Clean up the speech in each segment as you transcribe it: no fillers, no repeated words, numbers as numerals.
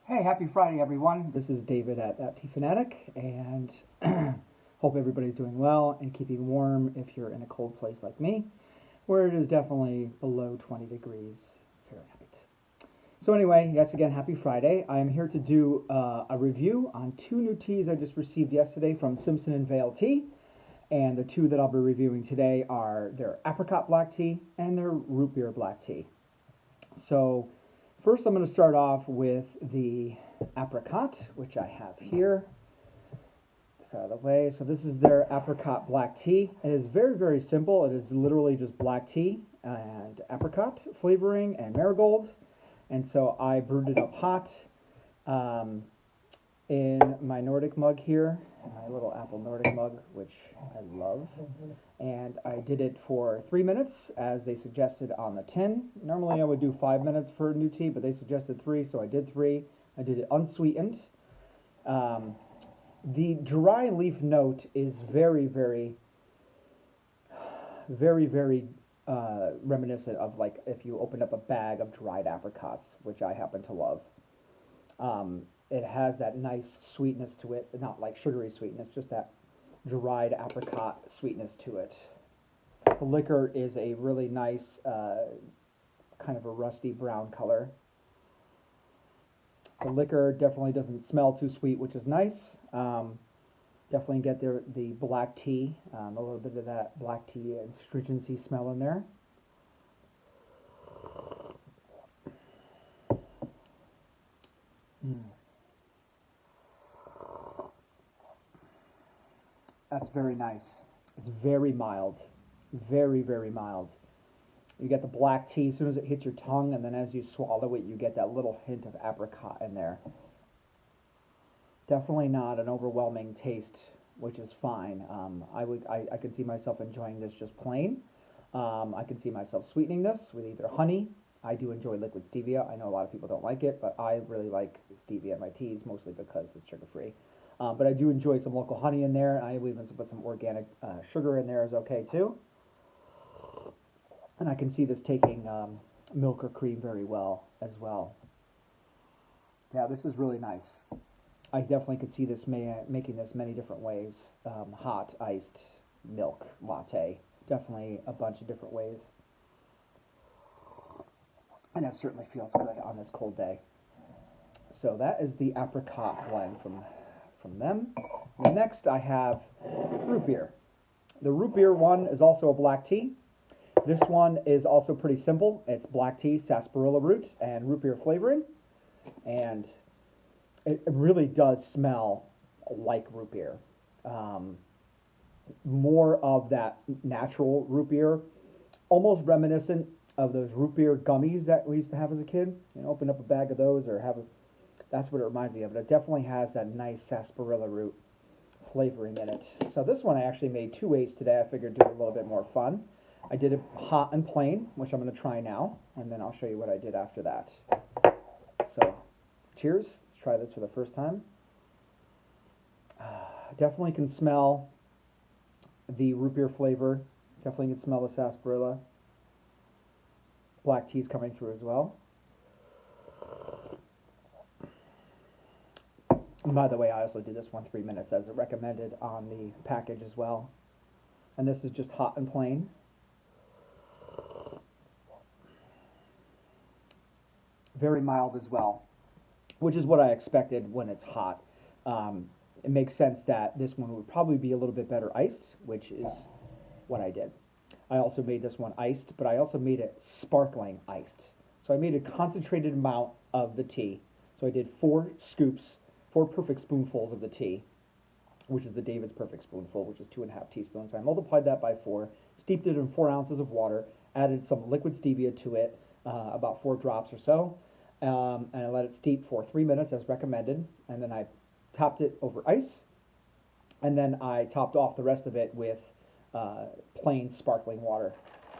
Hey, happy Friday, everyone. This is David at Tea Fanatic, and hope everybody's doing well and keeping warm if you're in a cold place like me, where it is definitely below 20 degrees Fahrenheit. So anyway, yes, again, happy Friday. I am here to do a review on two new teas I just received yesterday from Simpson Vail Tea, and the two that I'll be reviewing today are their apricot black tea and their root beer black tea. So first I'm going to start off with the apricot, which I have here. This out of the way. So this is their apricot black tea. It is very, very simple. It is literally just black tea and apricot flavoring and marigold. And so I brewed it up hot in my Nordic mug here, my little apple Nordic mug, which I love. And I did it for 3 minutes, as they suggested on the tin. Normally I would do 5 minutes for new tea, but they suggested 3, so I did 3. I did it unsweetened. The dry leaf note is very, very, very, very reminiscent of like if you opened up a bag of dried apricots, which I happen to love. It has that nice sweetness to it, not like sugary sweetness, just that dried apricot sweetness to it. The liquor is a really nice, kind of a rusty brown color. The liquor definitely doesn't smell too sweet, which is nice. Definitely get the black tea, a little bit of that black tea and astringency smell in there. That's very nice. It's very mild. Very, very mild. You get the black tea as soon as it hits your tongue, and then as you swallow it, you get that little hint of apricot in there. Definitely not an overwhelming taste, which is fine. I could see myself enjoying this just plain. I can see myself sweetening this with either honey. I do enjoy liquid stevia. I know a lot of people don't like it, but I really like stevia in my teas, mostly because it's sugar-free. But I do enjoy some local honey in there. I will even put some organic sugar in there is okay too. And I can see this taking milk or cream very well as well. Yeah, this is really nice. I definitely could see this making this many different ways. Hot, iced, milk, latte. Definitely a bunch of different ways. And that certainly feels good on this cold day. So that is the apricot blend from them. Next I have root beer. The root beer one is also a black tea. This one is also pretty simple. It's black tea, sarsaparilla root, and root beer flavoring. And it really does smell like root beer. More of that natural root beer, almost reminiscent of those root beer gummies that we used to have as a kid. You know, open up a bag of those or have a, that's what it reminds me of. But it definitely has that nice sarsaparilla root flavoring in it. So this one I actually made 2 ways today. I figured do it a little bit more fun. I did it hot and plain, which I'm going to try now, and then I'll show you what I did after that. So, cheers. Let's try this for the first time. Definitely can smell the root beer flavor. Definitely can smell the sarsaparilla. Black tea's coming through as well. And by the way, I also did this one 3 minutes as it recommended on the package as well. And this is just hot and plain. Very mild as well, which is what I expected when it's hot. It makes sense that this one would probably be a little bit better iced, which is what I did. I also made this one iced, but I also made it sparkling iced. So I made a concentrated amount of the tea. So I did 4 scoops, 4 perfect spoonfuls of the tea, which is the David's perfect spoonful, which is 2.5 teaspoons. So I multiplied that by 4, steeped it in 4 ounces of water, added some liquid stevia to it, about 4 drops or so, and I let it steep for 3 minutes as recommended, and then I topped it over ice, and then I topped off the rest of it with plain sparkling water.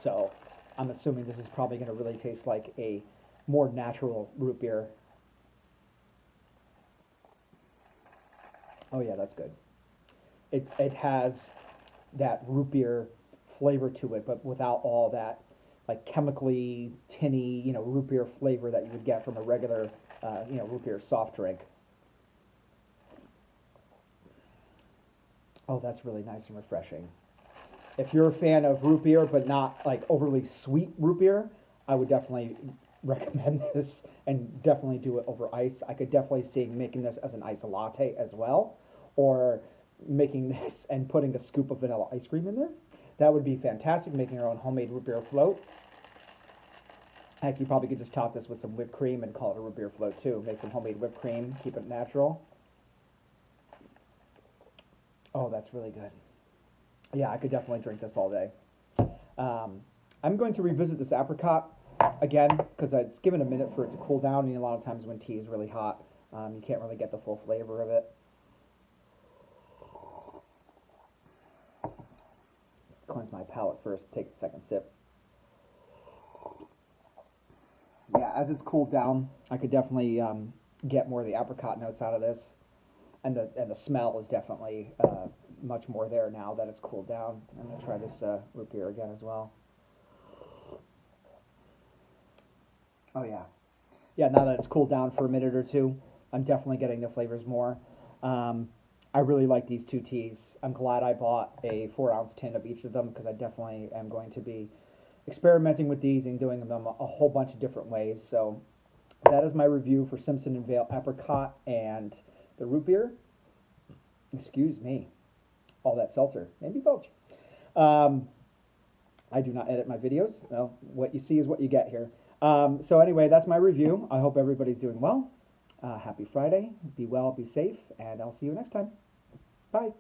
So I'm assuming this is probably going to really taste like a more natural root beer. Oh yeah, that's good. It has that root beer flavor to it, but without all that like chemically tinny, root beer flavor that you would get from a regular root beer soft drink. Oh, that's really nice and refreshing. If you're a fan of root beer, but not like overly sweet root beer, I would definitely recommend this and definitely do it over ice. I could definitely see making this as an ice latte as well, or making this and putting a scoop of vanilla ice cream in there. That would be fantastic, making your own homemade root beer float. Heck, you probably could just top this with some whipped cream and call it a root beer float too. Make some homemade whipped cream, keep it natural. Oh, that's really good. Yeah, I could definitely drink this all day. I'm going to revisit this apricot again because it's given a minute for it to cool down, and a lot of times when tea is really hot, you can't really get the full flavor of it. Cleanse my palate first, take the second sip. Yeah, as it's cooled down, I could definitely get more of the apricot notes out of this, and the smell is definitely much more there now that it's cooled down. I'm gonna try this root beer again as well. Oh yeah, yeah. Now that it's cooled down for a minute or two, I'm definitely getting the flavors more. I really like these two teas. I'm glad I bought a 4-ounce tin of each of them because I definitely am going to be experimenting with these and doing them a whole bunch of different ways. So that is my review for Simpson Vail apricot and the root beer. Excuse me. All that seltzer. Maybe belch. I do not edit my videos. Well, what you see is what you get here. So anyway, that's my review. I hope everybody's doing well. Happy Friday. Be well, be safe, and I'll see you next time. Bye.